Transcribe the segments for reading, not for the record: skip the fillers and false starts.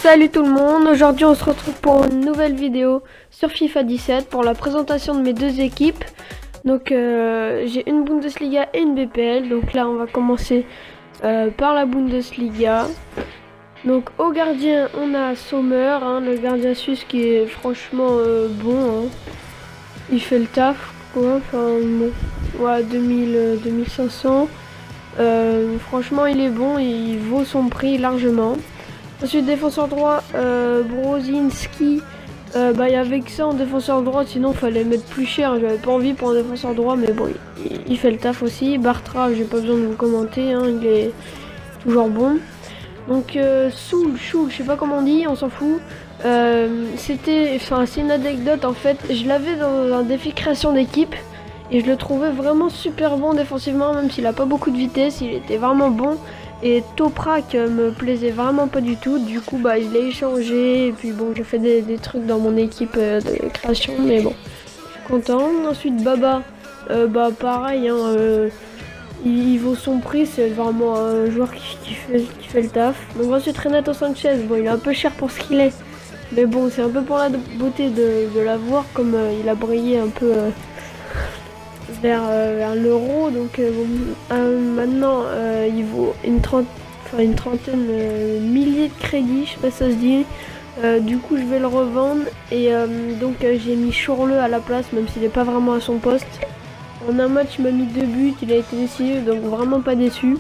Salut tout le monde, aujourd'hui on se retrouve pour une nouvelle vidéo sur FIFA 17 pour la présentation de mes deux équipes. Donc j'ai une Bundesliga et une BPL, donc là on va commencer par la Bundesliga. Donc au gardien on a Sommer, le gardien suisse qui est franchement bon, il fait le taf quoi, enfin bon, ouais, 2500. Franchement il est bon, il vaut son prix largement. Ensuite défenseur droit, Brozinski, il y avait que ça en défenseur droit, sinon fallait mettre plus cher, j'avais pas envie pour un défenseur droit, mais bon il fait le taf aussi. Bartra, j'ai pas besoin de vous commenter, il est toujours bon. Donc Soul, je sais pas comment on dit, on s'en fout. C'est une anecdote en fait, je l'avais dans un défi création d'équipe et je le trouvais vraiment super bon défensivement, même s'il a pas beaucoup de vitesse, il était vraiment bon. Et Toprak me plaisait vraiment pas du tout, du coup je l'ai échangé et puis bon j'ai fait des trucs dans mon équipe de création, mais bon je suis content. Ensuite Baba, pareil, il vaut son prix, c'est vraiment un joueur qui fait le taf. Donc ensuite Renato Sanchez, bon il est un peu cher pour ce qu'il est, mais bon c'est un peu pour la beauté de l'avoir, comme il a brillé un peu vers l'euro, donc maintenant il vaut une trentaine milliers de crédits, je sais pas si ça se dit. Du coup je vais le revendre et donc j'ai mis Chorleux à la place, même s'il n'est pas vraiment à son poste. En un match il m'a mis 2 buts, il a été décisif, donc vraiment pas déçu.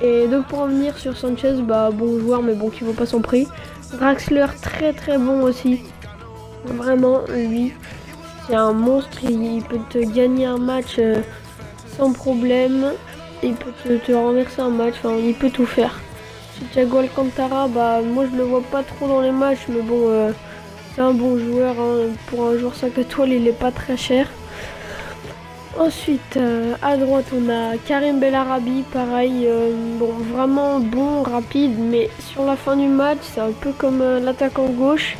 Et donc pour en venir sur Sanchez, bon joueur mais bon qui vaut pas son prix. Draxler très bon aussi, vraiment lui. C'est un monstre, il peut te gagner un match sans problème, il peut te renverser un match, il peut tout faire. Thiago Alcantara, moi je le vois pas trop dans les matchs, mais bon, c'est un bon joueur, pour un joueur 5 étoiles, il est pas très cher. Ensuite, à droite, on a Karim Bellarabi, pareil, vraiment bon, rapide, mais sur la fin du match, c'est un peu comme l'attaquant gauche.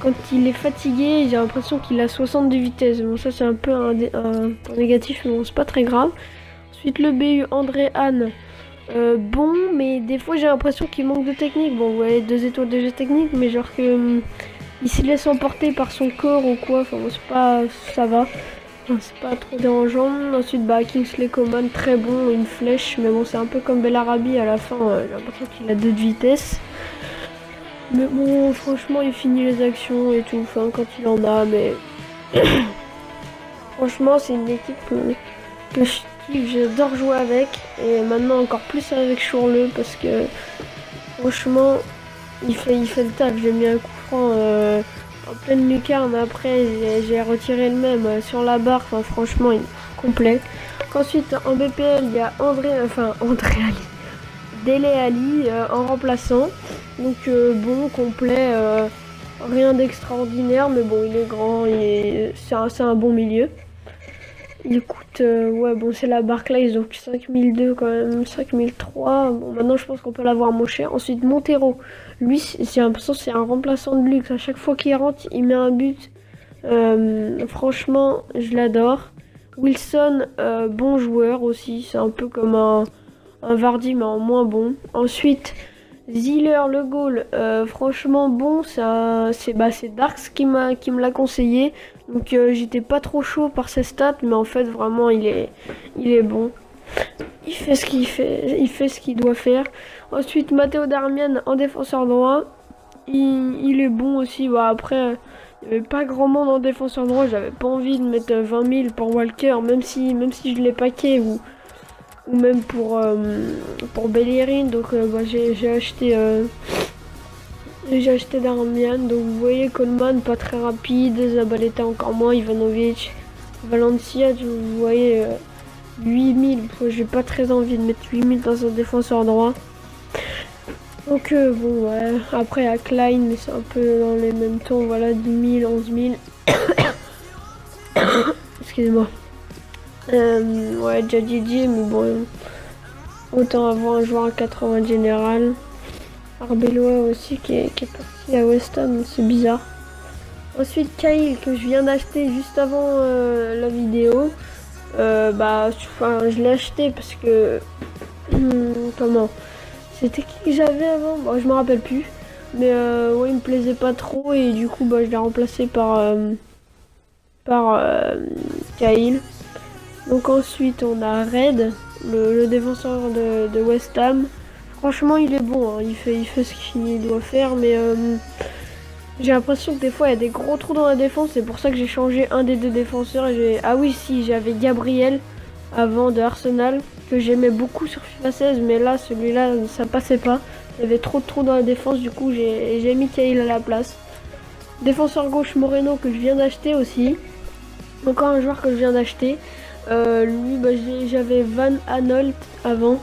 Quand il est fatigué, j'ai l'impression qu'il a 60 de vitesse. Bon, ça c'est un peu un négatif, mais bon, c'est pas très grave. Ensuite, le BU André Han, bon, mais des fois j'ai l'impression qu'il manque de technique. Bon, vous voyez, 2 étoiles de jeu technique, mais genre que il se laisse emporter par son corps ou quoi. Enfin, bon, c'est pas, ça va. Enfin, c'est pas trop dérangeant. Ensuite, Kingsley Coman, très bon, une flèche, mais bon, c'est un peu comme Bellarabi à la fin. J'ai l'impression qu'il a 2 de vitesse. Mais bon, franchement, il finit les actions et tout, quand il en a, mais franchement, c'est une équipe que j'adore jouer avec, et maintenant encore plus avec Chorleux, parce que franchement, il fait le taf. J'ai mis un coup franc en pleine lucarne, après j'ai retiré le même sur la barre, franchement, il est complet. Ensuite, en BPL, il y a André Ali. Dele Ali en remplaçant, donc bon, complet, rien d'extraordinaire, mais bon il est grand, c'est un bon milieu. Il coûte, c'est la Barclays, donc 5002 quand même, 5003, bon maintenant je pense qu'on peut l'avoir moins cher. Ensuite Montero, lui j'ai l'impression que c'est un remplaçant de luxe, à chaque fois qu'il rentre il met un but, franchement je l'adore. Wilson, bon joueur aussi, c'est un peu comme un Vardy mais en moins bon. Ensuite Ziller, le goal, franchement bon, c'est Darks qui me l'a conseillé, donc j'étais pas trop chaud par ses stats, mais en fait vraiment il est bon, il fait ce qu'il doit faire. Ensuite Matteo Darmian en défenseur droit, il est bon aussi. Après il n'y avait pas grand monde en défenseur droit, j'avais pas envie de mettre 20 000 pour Walker, même si je l'ai paqué ou même pour Bellerin, donc j'ai acheté Darmian. Donc vous voyez Coleman pas très rapide, Zabaleta encore moins, Ivanovic, Valencia, vous voyez 8000, j'ai pas très envie de mettre 8000 dans un défenseur droit. Donc bon ouais, après à Klein, mais c'est un peu dans les mêmes tons, voilà, 10 000, 11 000. Excusez-moi. Déjà Didier, mais bon, autant avoir un joueur à 80 général. Arbeloa aussi qui est parti à West Ham, c'est bizarre. Ensuite Kyle que je viens d'acheter juste avant la vidéo. Je l'ai acheté parce que c'était qui que j'avais avant, je me rappelle plus. Mais ouais, il me plaisait pas trop et du coup bah, je l'ai remplacé par Cahill. Donc ensuite on a Red, le défenseur de West Ham. Franchement il est bon, hein. Il fait ce qu'il doit faire, mais j'ai l'impression que des fois il y a des gros trous dans la défense. C'est pour ça que j'ai changé un des deux défenseurs. Ah oui, si, j'avais Gabriel avant de Arsenal, que j'aimais beaucoup sur FIFA 16, mais là celui-là ça passait pas. Il y avait trop de trous dans la défense, du coup j'ai mis Cahill à la place. Défenseur gauche Moreno que je viens d'acheter aussi. Encore un joueur que je viens d'acheter. Lui, bah, j'avais Van Aanholt avant.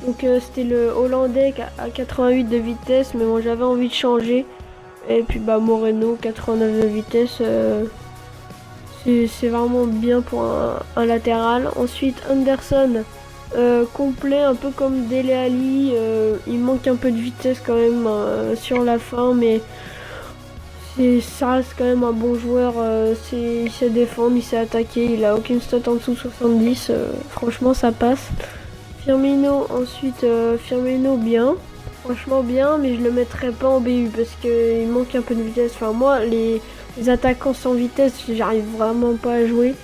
Donc c'était le Hollandais à 88 de vitesse, mais bon j'avais envie de changer. Et puis bah Moreno 89 de vitesse, c'est vraiment bien pour un latéral. Ensuite Anderson, complet, un peu comme Dele Alli. Il manque un peu de vitesse quand même sur la fin, mais ça reste quand même un bon joueur. Il sait défendre, il sait attaquer, il a aucune stat en dessous de 70. Franchement ça passe. Firmino ensuite, Firmino bien. Franchement bien, mais je le mettrais pas en BU parce qu'il manque un peu de vitesse. Enfin moi les attaquants sans vitesse, j'arrive vraiment pas à jouer.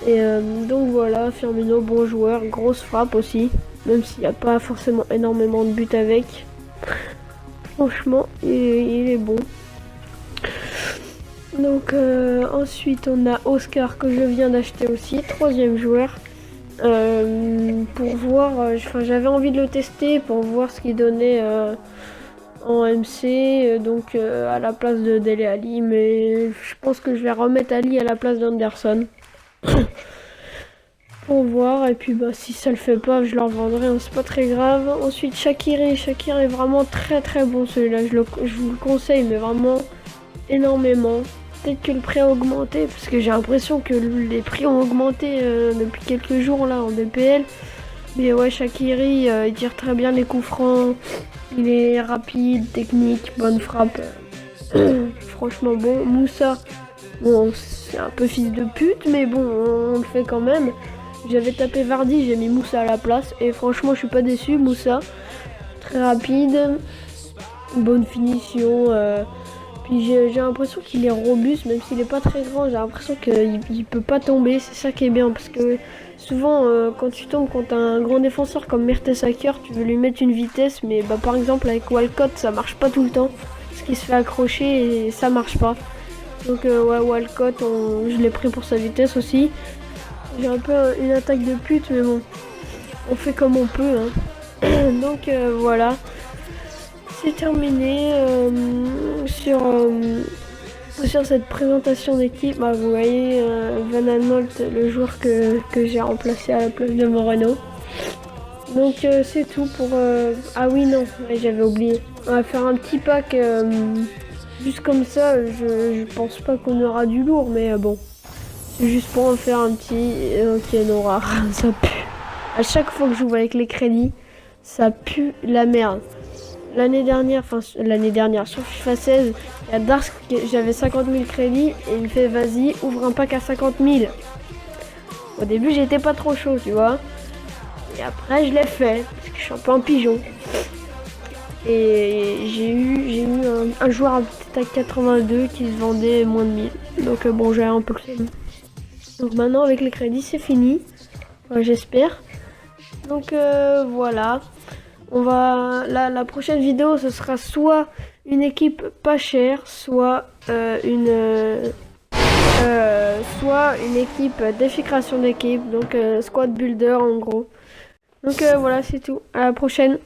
Et donc voilà, Firmino, bon joueur, grosse frappe aussi. Même s'il n'y a pas forcément énormément de buts avec. Franchement, il est bon. Donc ensuite on a Oscar que je viens d'acheter aussi, troisième joueur. Pour voir, j'avais envie de le tester pour voir ce qu'il donnait en MC, donc à la place de Dele Alli, mais je pense que je vais remettre Ali à la place d'Anderson pour voir, et puis bah si ça le fait pas, je le revendrai, hein, c'est pas très grave. Ensuite Shaqiri est vraiment très très bon celui-là, je vous le conseille, mais vraiment énormément. Peut-être que le prix a augmenté, parce que j'ai l'impression que les prix ont augmenté depuis quelques jours là en BPL. Mais ouais, Shaqiri, il tire très bien les coups francs, il est rapide, technique, bonne frappe. Franchement bon. Moussa, bon, c'est un peu fils de pute, mais bon, on le fait quand même. J'avais tapé Vardy, j'ai mis Moussa à la place, et franchement je suis pas déçu. Moussa, très rapide, bonne finition. Puis j'ai l'impression qu'il est robuste, même s'il est pas très grand, j'ai l'impression qu'il peut pas tomber, c'est ça qui est bien, parce que souvent quand tu tombes contre un grand défenseur comme Mertesacker, tu veux lui mettre une vitesse, mais bah, par exemple avec Walcott ça marche pas tout le temps, parce qu'il se fait accrocher et ça marche pas. Donc ouais, Walcott, je l'ai pris pour sa vitesse aussi. J'ai un peu une attaque de pute, mais bon, on fait comme on peut, hein. Donc voilà. C'est terminé sur cette présentation d'équipe. Bah, vous voyez Van Aanholt, le joueur que j'ai remplacé à la place de Moreno. Donc c'est tout pour... Ah oui non, j'avais oublié. On va faire un petit pack juste comme ça. Je pense pas qu'on aura du lourd, mais bon. C'est juste pour en faire un petit... Ok, non, rare. Ça pue. À chaque fois que je joue avec les crédits, ça pue la merde. L'année dernière sur FIFA 16, il y a Dark, j'avais 50 000 crédits et il me fait vas-y, ouvre un pack à 50 000. Au début, j'étais pas trop chaud, tu vois. Et après, je l'ai fait parce que je suis un peu un pigeon. Et j'ai eu un joueur à peut-être à 82 qui se vendait moins de 1000. Donc bon, j'ai un peu le seum. Donc maintenant, avec les crédits, c'est fini. J'espère. Donc voilà. La prochaine vidéo, ce sera soit une équipe pas chère, soit une équipe défi création d'équipe, donc squad builder en gros. Donc voilà, c'est tout. À la prochaine.